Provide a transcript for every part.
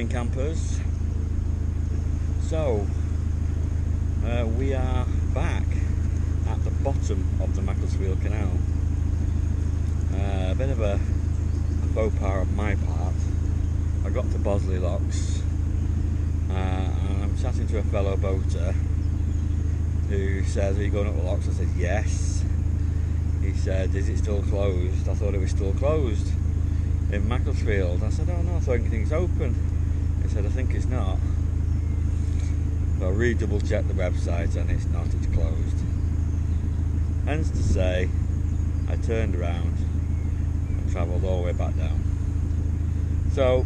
morning, campers. So we are back at the bottom of the Maccelsfield Canal. A bit of a faux pas on my part. I got to Bosley Locks and I'm chatting to a fellow boater who says, "Are you going up the locks?" I said yes. He said, "Is it still closed?" I thought it was still closed in Maccelsfield. I said, "Oh no, I thought everything's open." He said, "I think it's not." So I double checked the website and it's not, it's closed. Hence to say, I turned around and travelled all the way back down. So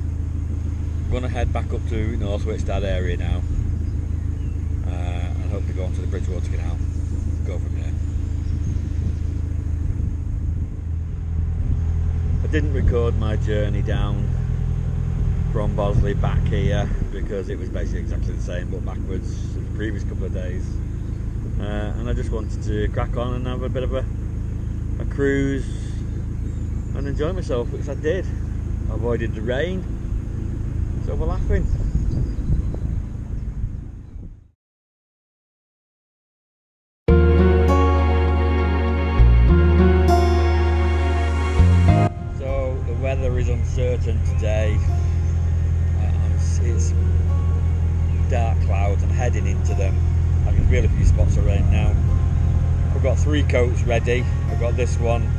I'm going to head back up to North Whitstad area now and hopefully go onto the Bridgewater Canal. Go from there. I didn't record my journey down from Bosley back here because it was basically exactly the same but backwards as the previous couple of days, and I just wanted to crack on and have a bit of a cruise and enjoy myself, which I did. I avoided the rain, so we're laughing. So the weather is uncertain today. It's dark clouds. I'm heading into them. I can feel a few spots of rain now. I've got 3 coats ready. I've got this one,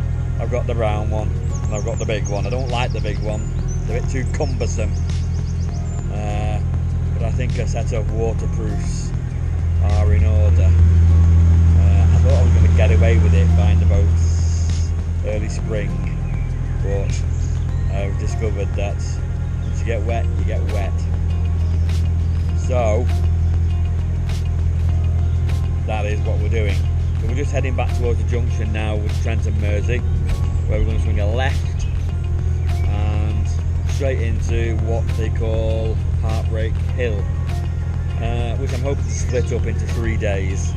I've got the brown one, and I've got the big one. I don't like the big one, they're a bit too cumbersome, but I think a set of waterproofs are in order. I thought I was going to get away with it buying the boats early spring, but I've discovered that once you get wet, you get wet. So that is what we're doing. So we're just heading back towards the junction now with Trent and Mersy, where we're going to swing a left and straight into what they call Heartbreak Hill, which I'm hoping to split up into 3 days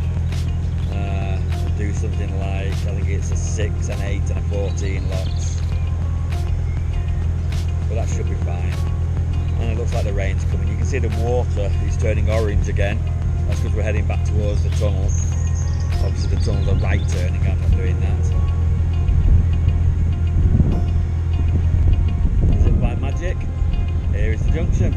and do something like, I think it's a 6, an 8 and a 14 locks, but that should be fine. And it looks like the rain's coming. You can see the water is turning orange again. That's because we're heading back towards the tunnel. Obviously the tunnel's a right turning, I'm not doing that. Is it by magic? Here is the junction.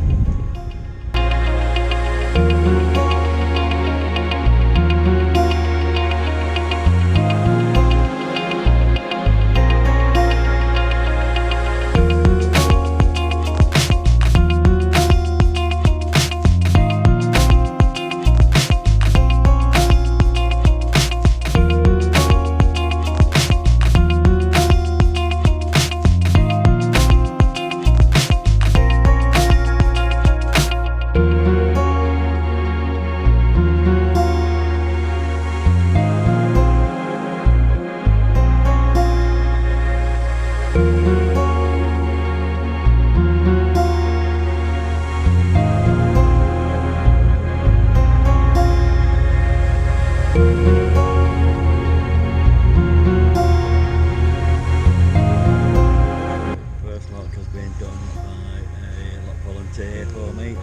For me,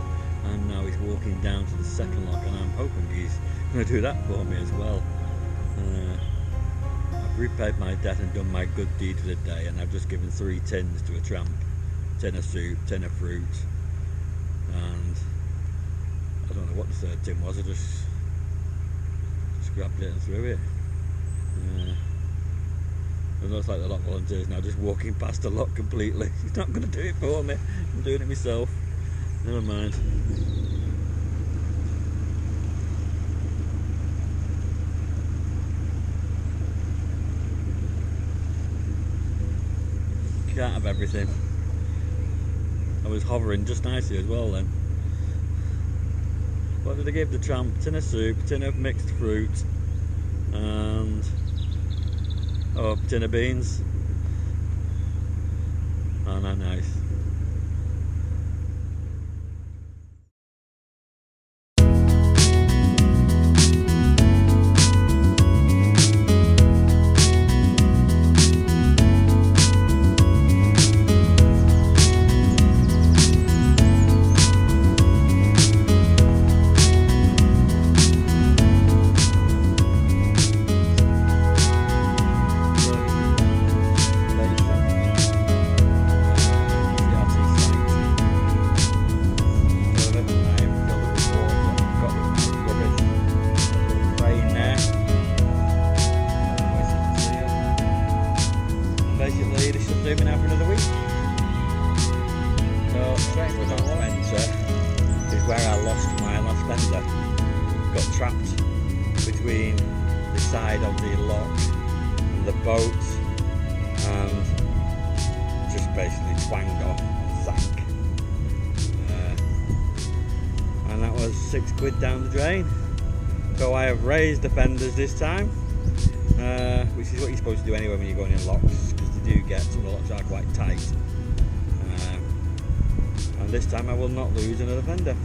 and now he's walking down to the second lock, and I'm hoping he's going to do that for me as well. I've repaid my debt and done my good deed for the day, and I've just given 3 tins to a tramp. Tin of soup, tin of fruit, and I don't know what the 3rd tin was. I just grabbed it and threw it. It looks like the lock volunteers now just walking past the lock completely. He's not going to do it for me, I'm doing it myself. Never mind. Can't have everything. I was hovering just nicely as well then. What did I give the tramp? Tin of soup, tin of mixed fruit, and tin of beans. Aren't that nice? doing me now for another week. So straight into the centre is where I lost my last fender. Got trapped between the side of the lock and the boat and just basically twanged off and sank. And that was £6 down the drain. So I have raised the fenders this time, which is what you're supposed to do anyway when you're going in locks, because they do get, some of the locks are quite tight. And this time I will not lose another fender.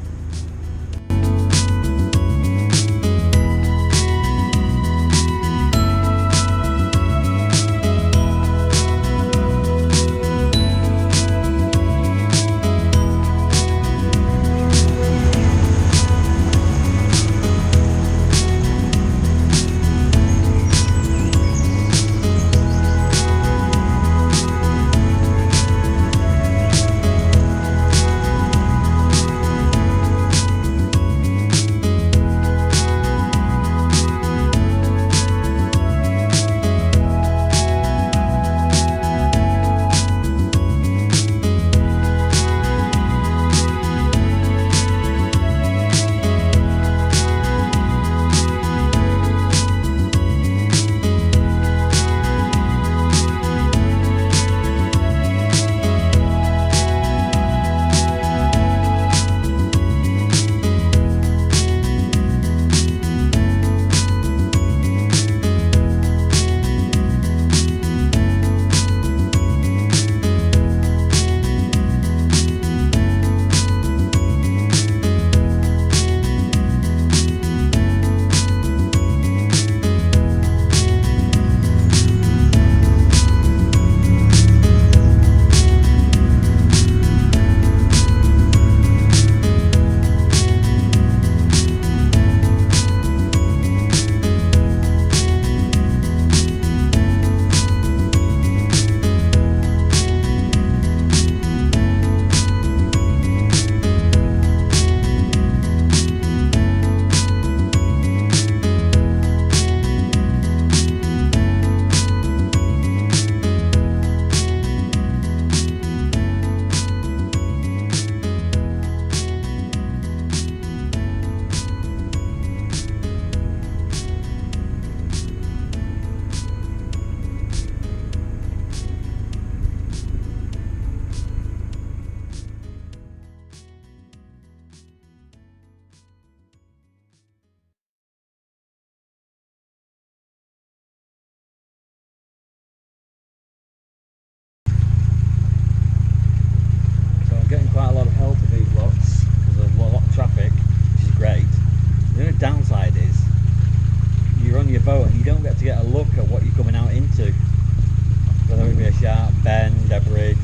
Getting quite a lot of help with these locks because there's a lot of traffic, which is great. The only downside is you're on your boat and you don't get to get a look at what you're coming out into, whether it be a sharp bend, a bridge.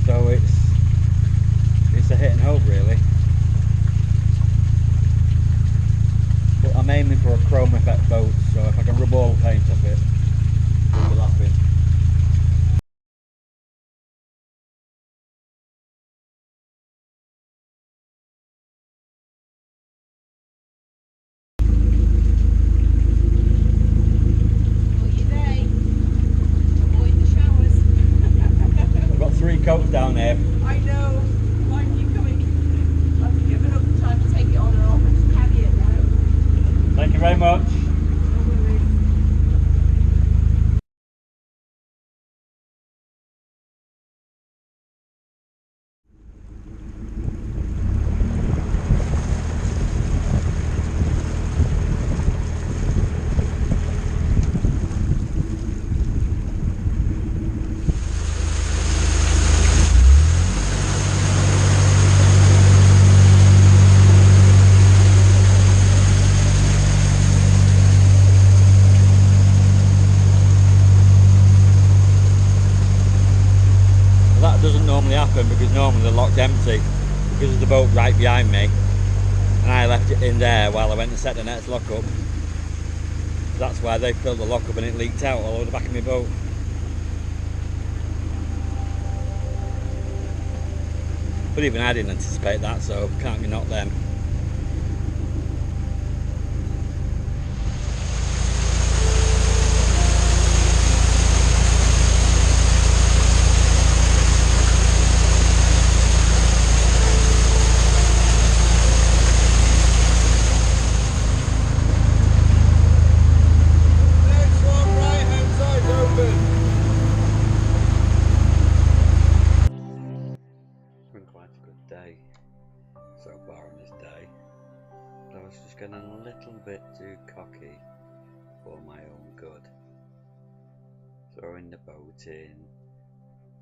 So it's a hit and hope really. But I'm aiming for a chrome effect boat, so if I can rub all the paint off it, you'll be laughing. Coats down there. I know. Why are you coming? I have to give it up the time to take it on and off and just carry it now. Thank you very much. Happen because normally they're locked empty because of the boat right behind me, and I left it in there while I went to set the next lock up. So that's why they filled the lock up and it leaked out all over the back of my boat. But even I didn't anticipate that, so can't be not them. bit too cocky for my own good. Throwing the boat in,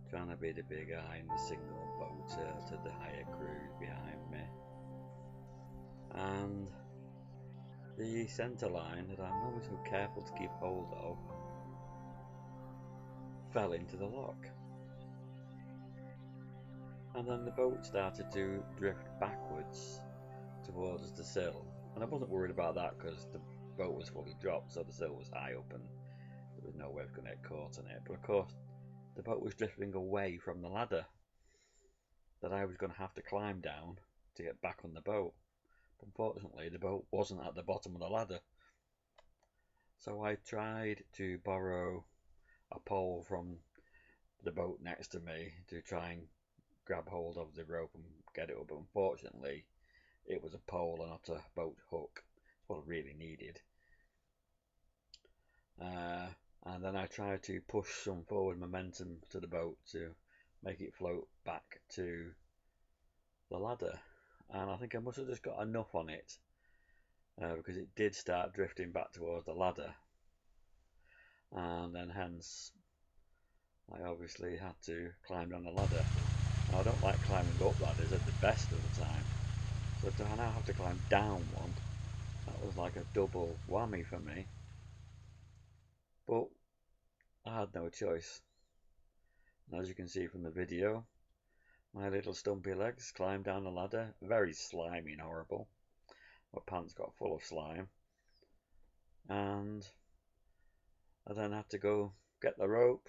trying to be the big eye and the signal boater to the higher crews behind me. And the centre line that I'm always so careful to keep hold of fell into the lock. And then the boat started to drift backwards towards the sill. And I wasn't worried about that because the boat was fully dropped, so the sill was high up and there was no way of going to get caught in it. But of course, the boat was drifting away from the ladder that I was going to have to climb down to get back on the boat. Unfortunately, the boat wasn't at the bottom of the ladder. So I tried to borrow a pole from the boat next to me to try and grab hold of the rope and get it up. But unfortunately, it was a pole and not a boat hook. That's what I really needed. And then I tried to push some forward momentum to the boat to make it float back to the ladder. And I think I must have just got enough on it because it did start drifting back towards the ladder. And then hence I obviously had to climb down the ladder. Now, I don't like climbing up ladders at the best of the time. So to now have to climb down one, that was like a double whammy for me. But I had no choice. And as you can see from the video, my little stumpy legs climbed down the ladder, very slimy and horrible. My pants got full of slime. And I then had to go get the rope,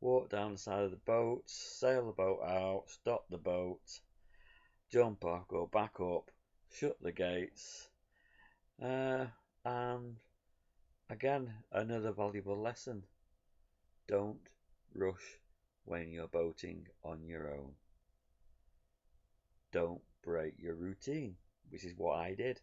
walk down the side of the boat, sail the boat out, stop the boat, jump off, go back up, shut the gates, and again, another valuable lesson. Don't rush when you're boating on your own. Don't break your routine, which is what I did.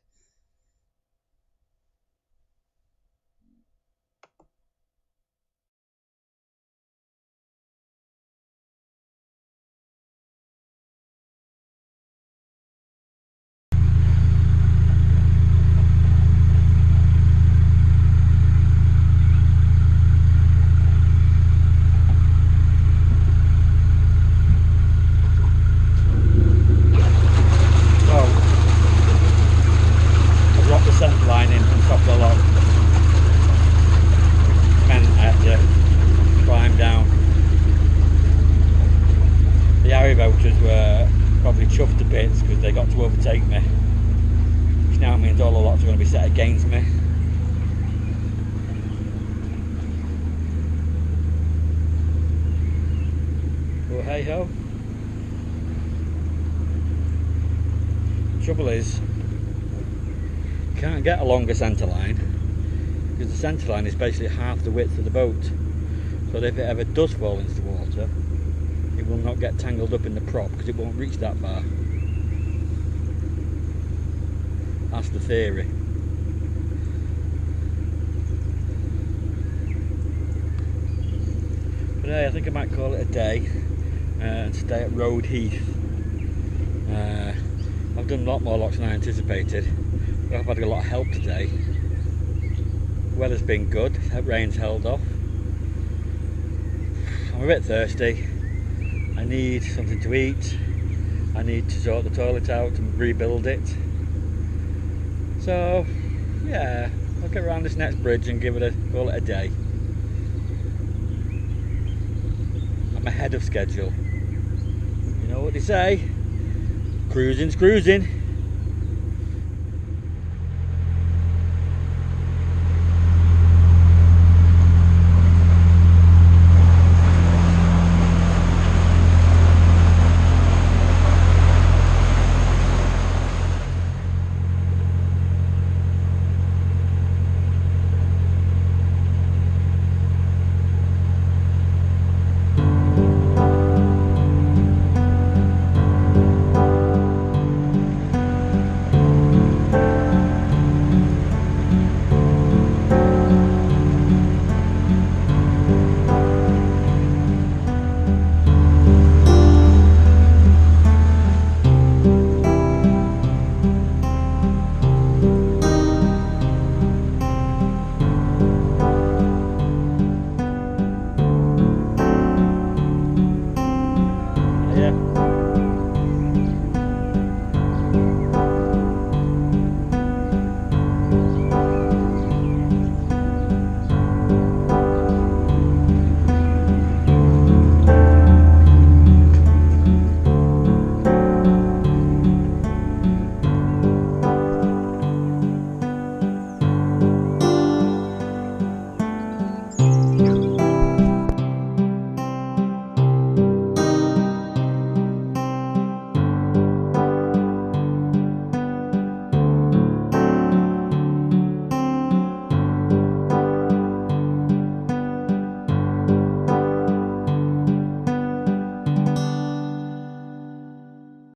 Narrowboaters were probably chuffed to bits because they got to overtake me, which now means all the lots are going to be set against me. But hey ho. The trouble is, you can't get a longer centre line because the centre line is basically half the width of the boat, so that if it ever does fall into the water, it will not get tangled up in the prop because it won't reach that far. That's the theory. But hey, I think I might call it a day and stay at Road Heath. I've done a lot more locks than I anticipated, but I've had a lot of help today. The weather's been good, the rain's held off. I'm a bit thirsty. I need something to eat. I need to sort the toilet out and rebuild it. So yeah, I'll get around this next bridge and call it a day. I'm ahead of schedule. You know what they say? Cruising's cruising.